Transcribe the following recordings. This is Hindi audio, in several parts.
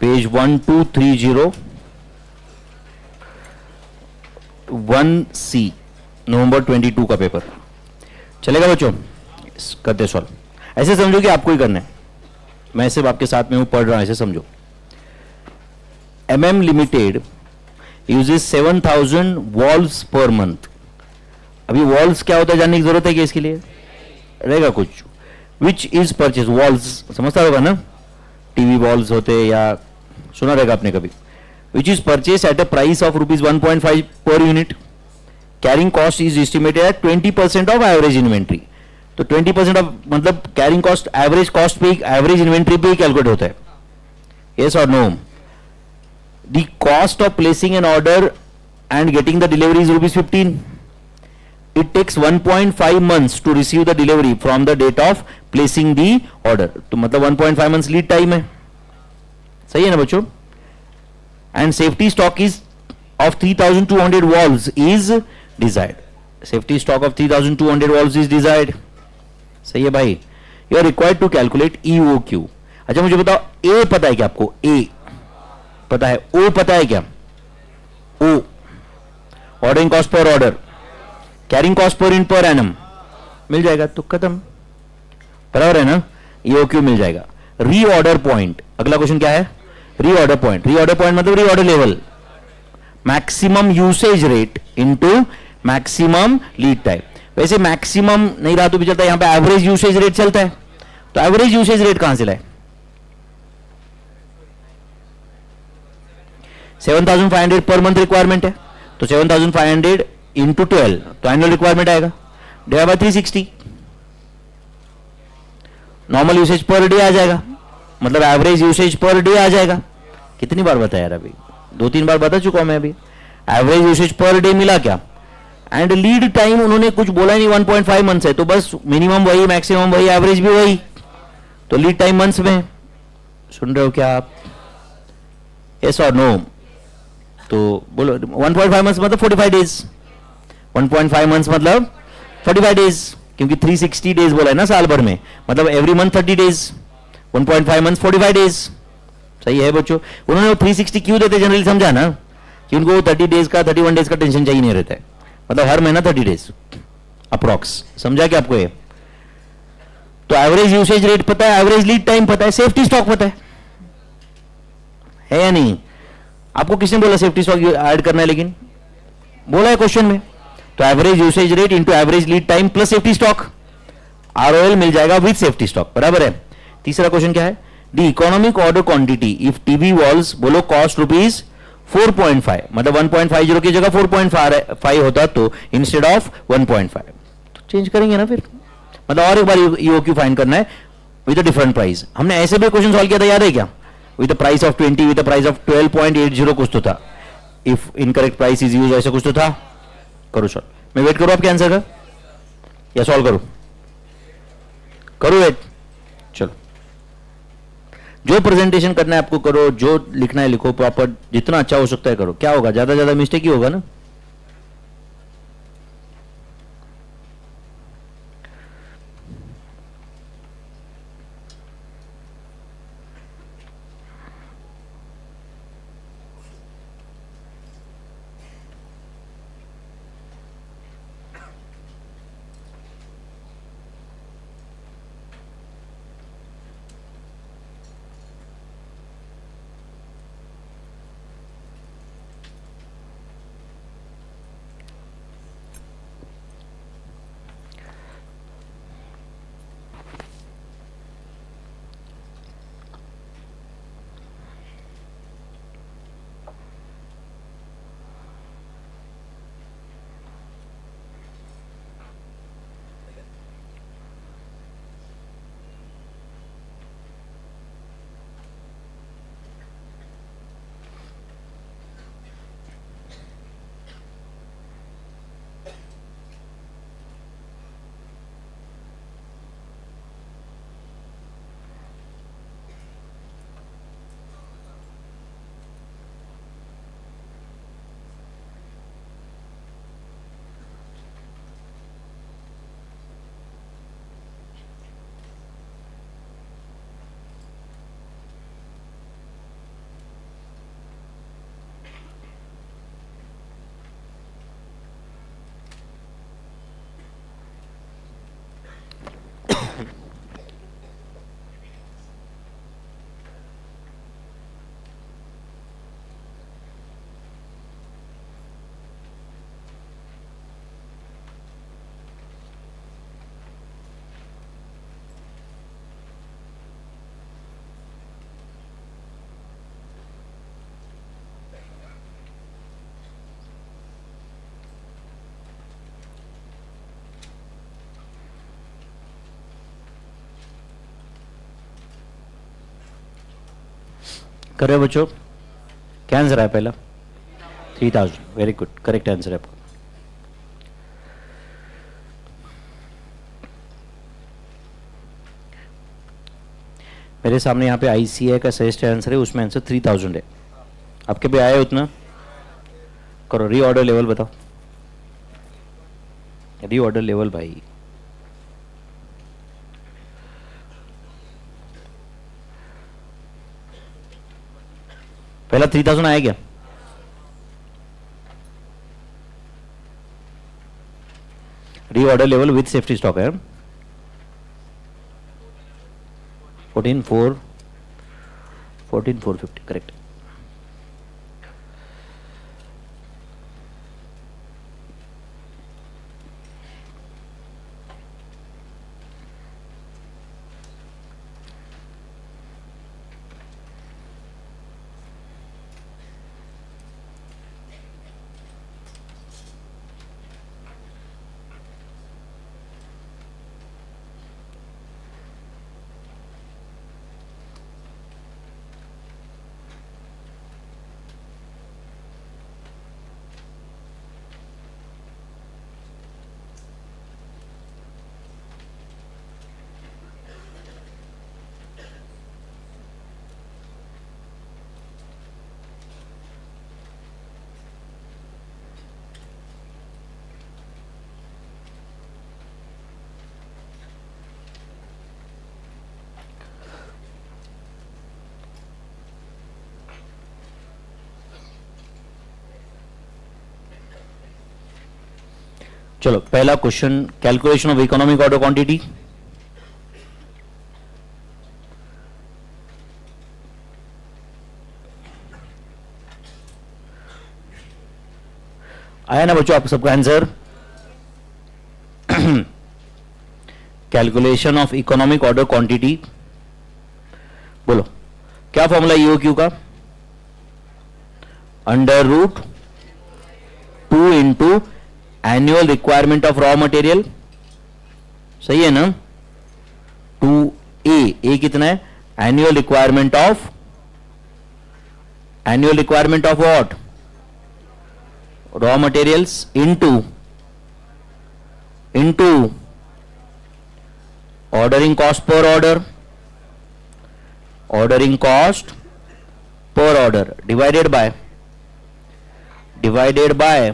पेज 12301C नवंबर 22 का पेपर चलेगा बच्चों? करते सॉल्व। ऐसे समझो कि आपको ही करना है, मैं सिर्फ आपके साथ में हूं, पढ़ रहा हूं, ऐसे समझो। MM limited uses 7000 valves per month. अभी वॉल्व्स क्या होता है जानने की जरूरत है क्या इसके लिए? रहेगा कुछ। विच इज परचेज, वॉल्व्स समझता होगा ना, टीवी वॉल्व्स होते हैं या सुना रहेगा आपने कभी। Which is purchase at a price of ₹1.5 per unit. Carrying cost is estimated at 20% of average inventory. तो 20% ऑफ मतलब कैरिंग कॉस्ट एवरेज कॉस्ट पे, एवरेज इन्वेंट्री पे ही कैलकुलेट होता है। यस और no? The cost of placing an order and getting the delivery is ₹15। It takes 1.5 months to receive the delivery from the date of placing the order. तो मतलब 1.5 months लीड टाइम है, सही है ना बच्चों? And safety stock is of 3200 valves is desired. Safety stock of 3200 valves is desired, सही है भाई? You are required to calculate EOQ। अच्छा मुझे बताओ, ए पता है क्या आपको? ए पता है, ओ पता है क्या? O ordering cost per order, carrying cost per unit per annum मिल जाएगा तो खत्म, बराबर है ना? EOQ मिल जाएगा। रीऑर्डर पॉइंट, अगला क्वेश्चन क्या है? Reorder point. रीऑर्डर पॉइंट मतलब reorder level, maximum usage rate into maximum lead time. वैसे मैक्सिमम नहीं रहा तो भी चलता है, यहां पे एवरेज यूसेज रेट चलता है, तो एवरेज यूसेज रेट कहां से लाए? 7500 पर मंथ रिक्वायरमेंट है, तो 7500 इंटू 12 तो एनुअल रिक्वायरमेंट आएगा, divide by 360। Normal usage per day आ जाएगा, मतलब एवरेज यूसेज पर डे आ जाएगा। कितनी बार बताया यार, अभी 2-3 बार बता चुका हूं मैं अभी। एवरेज यूसेज पर डे मिला क्या? एंड लीड टाइम उन्होंने कुछ बोला नहीं, 1.5 मंथ्स है, तो बस मिनिमम वही, मैक्सिमम वही, एवरेज भी वही, तो लीड टाइम मंथ्स में। सुन रहे हो क्या आप? यस और नो? तो बोलो 1.5 मंथ्स मतलब 45 डेज, 1.5 मंथ्स मतलब 45 डेज, क्योंकि 360 डेज बोला है ना साल भर में, मतलब every month 30 days, 1.5 months 45 days, सही है बच्चों? उन्होंने वो 360 क्यों देते जनरली समझा ना, कि उनको 30 डेज का 31 डेज का टेंशन चाहिए नहीं रहता है, मतलब हर महीना 30 डेज अप्रॉक्स, समझा क्या आपको ये? तो एवरेज यूसेज रेट पता है, एवरेज लीड टाइम पता है, सेफ्टी स्टॉक पता है या नहीं? आपको किसने बोला सेफ्टी स्टॉक ऐड करना है? लेकिन बोला है क्वेश्चन में। तो average usage rate into average lead time plus safety stock, ROL मिल जाएगा विद सेफ्टी स्टॉक, बराबर है? तीसरा क्वेश्चन क्या है? The economic order quantity if TV walls बोलो कॉस्ट ₹4.5, मतलब 1.50 की जगह 4.5 होता तो इंस्टेड ऑफ 1.5 तो चेंज करेंगे ना फिर, मतलब और एक बार EOQ फाइंड करना है विद डिफरेंट प्राइस। हमने ऐसे भी क्वेश्चन सॉल्व किया था, याद है क्या? With the price of 20, with the price of 12.80 कुछ तो था, if incorrect price is use, ऐसा कुछ तो था। करो सॉल्व, मैं वेट करूं आपके आंसर का या सॉल्व करूं? करो वेट, चलो जो प्रेजेंटेशन करना है आपको करो, जो लिखना है लिखो प्रॉपर, जितना अच्छा हो सकता है करो। क्या होगा, ज्यादा ज्यादा मिस्टेक ही होगा ना। कर रहे हो बच्चों? क्या आंसर है पहला? 3000. वेरी गुड, करेक्ट आंसर है आपका. मेरे सामने यहाँ पे आईसीआई का सजेस्ट आंसर है, उसमें आंसर 3000 है. आपके पे आया उतना? करो रीऑर्डर लेवल बताओ. रीऑर्डर लेवल भाई. पहला 3000 आया क्या? Reorder level with safety stock है 14,450. करेक्ट. चलो पहला question, calculation of economic order quantity. आया ना बच्चों आप सबका answer? Calculation of economic order quantity. बोलो क्या फॉर्मूला ईओक्यू का? Under root 2 into annual requirement of raw material. सही है ना? 2a कितना है? Annual requirement of what? Raw materials into ordering cost per order divided by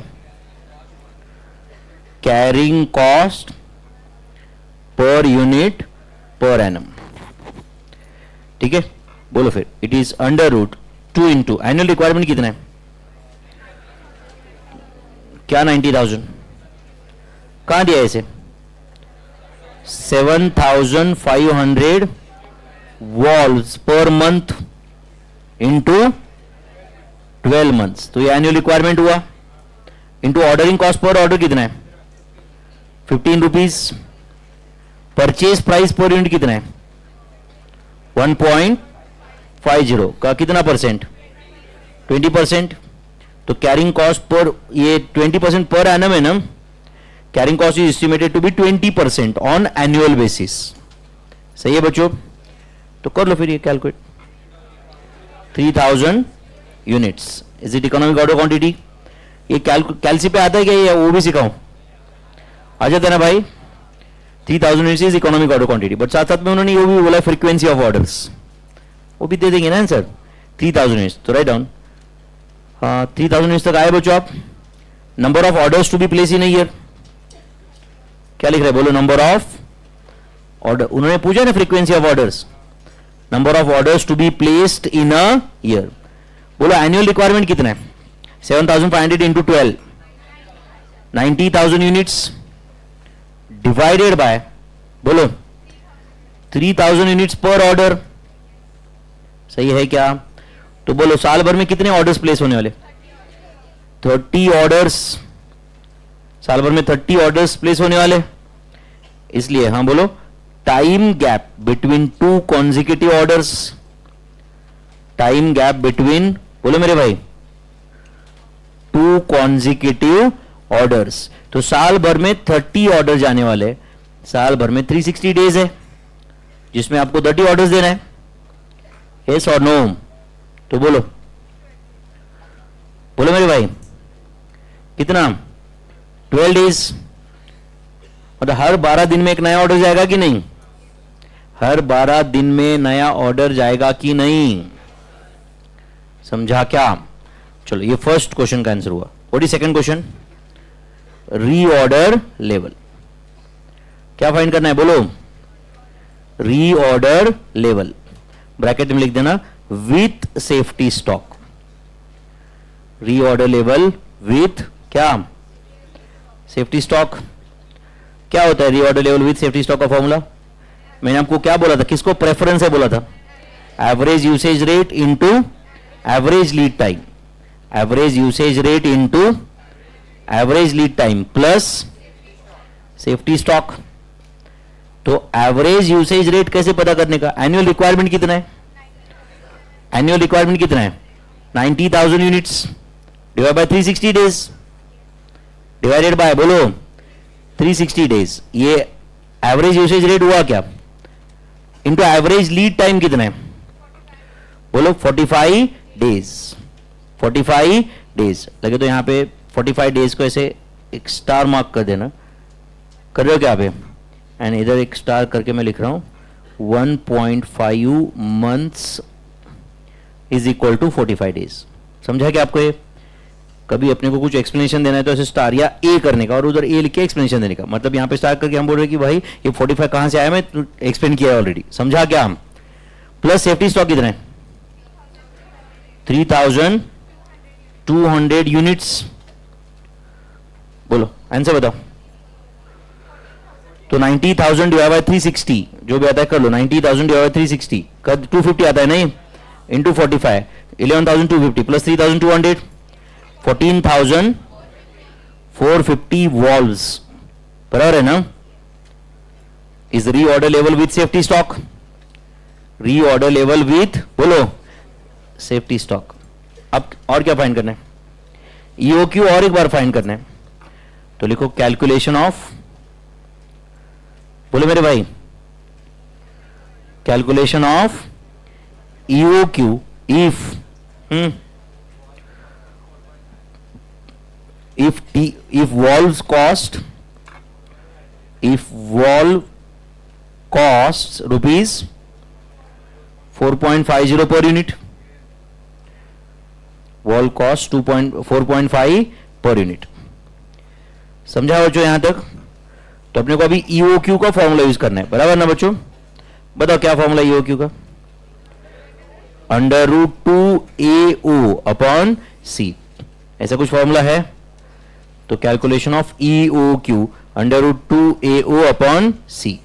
carrying cost per unit per annum. ठीक है, बोलो फिर. It is under root 2 into annual requirement कितना है? क्या 90,000? कहां दिया इसे? 7,500 valves per month into 12 months. तो ये एनुअल रिक्वायरमेंट हुआ. Into ordering cost per order कितना है? 15 rupees. Purchase price per unit कितना है? 1.50 का कितना परसेंट? 20%. तो कैरिंग कॉस्ट पर ये 20% पर एनम है ना. Carrying cost is estimated to be 20% on annual basis. सही है बच्चों? तो कर लो फिर ये calculate. 3000 units is it economic order quantity. ये कैलसी पे आता है क्या? ये वो भी सिखाऊं? आ जाता है ना भाई. 3000 units is economic order quantity. But साथ साथ में उन्होंने ये भी बोला फ्रीक्वेंसी ऑफ ऑर्डर्स, वो भी दे देंगे ना आंसर. 3000 यूनिट्स तो राइट डाउन. हाँ 3000 यूनिट्स तक आए बच्चों आप. Number of orders to be place in year. क्या लिख रहे हैं? बोलो नंबर ऑफ ऑर्डर. उन्होंने पूछा ना frequency of orders. Number of orders to be placed in a year. बोलो एनुअल रिक्वायरमेंट कितना है? 7,500 इंटू 12, 90,000 यूनिट्स डिवाइडेड बाय, बोलो 3,000 यूनिट्स पर ऑर्डर. सही है क्या? तो बोलो साल भर में कितने ऑर्डर्स प्लेस होने वाले? 30 ऑर्डर्स. साल भर में 30 ऑर्डर्स प्लेस होने वाले. इसलिए हाँ बोलो time gap between 2 consecutive orders. Time gap between, बोलो मेरे भाई, 2 कॉन्जिक्यूटिव ऑर्डर्स. तो साल भर में 30 ऑर्डर जाने वाले. साल भर में 360 डेज है जिसमें आपको 30 ऑर्डर्स देना है. यस और नो? तो बोलो बोलो मेरे भाई, कितना? 12 डेज। मतलब हर 12 दिन में एक नया ऑर्डर जाएगा कि नहीं? हर 12 दिन में नया ऑर्डर जाएगा कि नहीं? समझा क्या? चलो ये फर्स्ट क्वेश्चन का आंसर हुआ। What is second question? Reorder level. क्या फाइंड करना है बोलो? रीऑर्डर लेवल, ब्रैकेट में लिख देना with safety stock. Reorder level with क्या? Safety stock. क्या होता है reorder level with safety stock का फॉर्मूला? मैंने आपको क्या बोला था, किसको प्रेफरेंस है बोला था? Average usage rate into average lead time. Average usage rate into average lead time plus safety stock. तो एवरेज यूसेज रेट कैसे पता करने का? एनुअल रिक्वायरमेंट कितना है? एनुअल रिक्वायरमेंट कितना है? 90,000 units divide by 360 days, divided by बोलो 360 डेज। ये एवरेज यूसेज रेट हुआ क्या? इंटू एवरेज लीड टाइम कितना है? बोलो 45 डेज। 45 डेज लगे तो यहां पे 45 डेज को ऐसे एक स्टार मार्क कर देना। कर रहे हो क्या आप? एंड इधर एक स्टार करके मैं लिख रहा हूं 1.5 months is equal to 45 days. समझा क्या आपको? ये कभी अपने को कुछ एक्सप्लेनेशन देना है तो ऐसे स्टार या ए करने का और उधर ए लिख के एक्सप्लेनेशन देने का। मतलब यहां पे स्टार करके हम बोल रहे हैं कि भाई ये 45 कहां से आया, मैं एक्सप्लेन किया है ऑलरेडी। समझा क्या? हम प्लस सेफ्टी स्टॉक कितना है? 3,200 यूनिट्स। बोलो आंसर बताओ। तो 90,000 डिवाइड बाय 360 जो भी आता है कर लो। 90,000 डिवाइड बाय 360 कब 250 आता है नहीं? Into 45 11,250 plus 3,200 14,450 valves. बराबर है ना? Is reorder level with safety stock. Reorder level with बोलो सेफ्टी स्टॉक। अब और क्या फाइंड करना है? ईओक्यू और एक बार फाइंड करना है। तो लिखो कैलकुलेशन ऑफ, बोलो मेरे भाई, calculation of EOQ if valves cost, if valve costs rupees 4.50 per unit, valve cost 4.5 per unit। समझा बच्चों यहां तक? तो अपने को अभी ईओक्यू का फॉर्मूला यूज करना है, बराबर ना बच्चों? बताओ क्या फॉर्मूला ईओक्यू का? √2AO अपॉन सी, ऐसा कुछ फॉर्मूला है। तो calculation of EOQ √2AO upon c.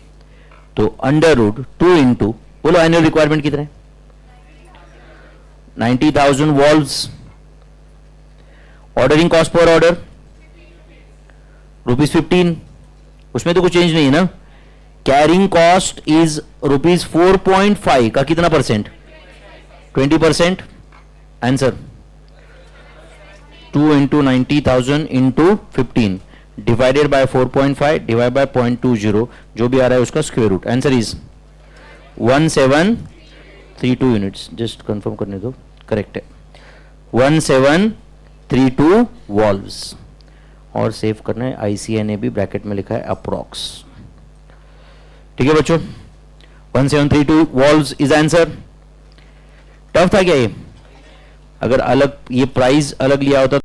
तो √2 इंटू बोलो एनुअल रिक्वायरमेंट कितना है? 90,000 valves. Ordering cost per order ₹15, उसमें तो कुछ चेंज नहीं है ना। कैरिंग कॉस्ट इज ₹4.5 का कितना percent? 20%। Answer 2 into 90,000 into 15 divided by 4.5 divide by 0.20 जो भी आ रहा है उसका square root. Answer is 1732 units. Just confirm करने दो, करेक्ट है 1732 वॉल्व्स। और सेव करना है ICNA भी ब्रैकेट में लिखा है अप्रॉक्स। ठीक है बच्चों, 1732 वॉल्व्स इज आंसर। टफ था क्या ये? अगर अलग ये प्राइस अलग लिया होता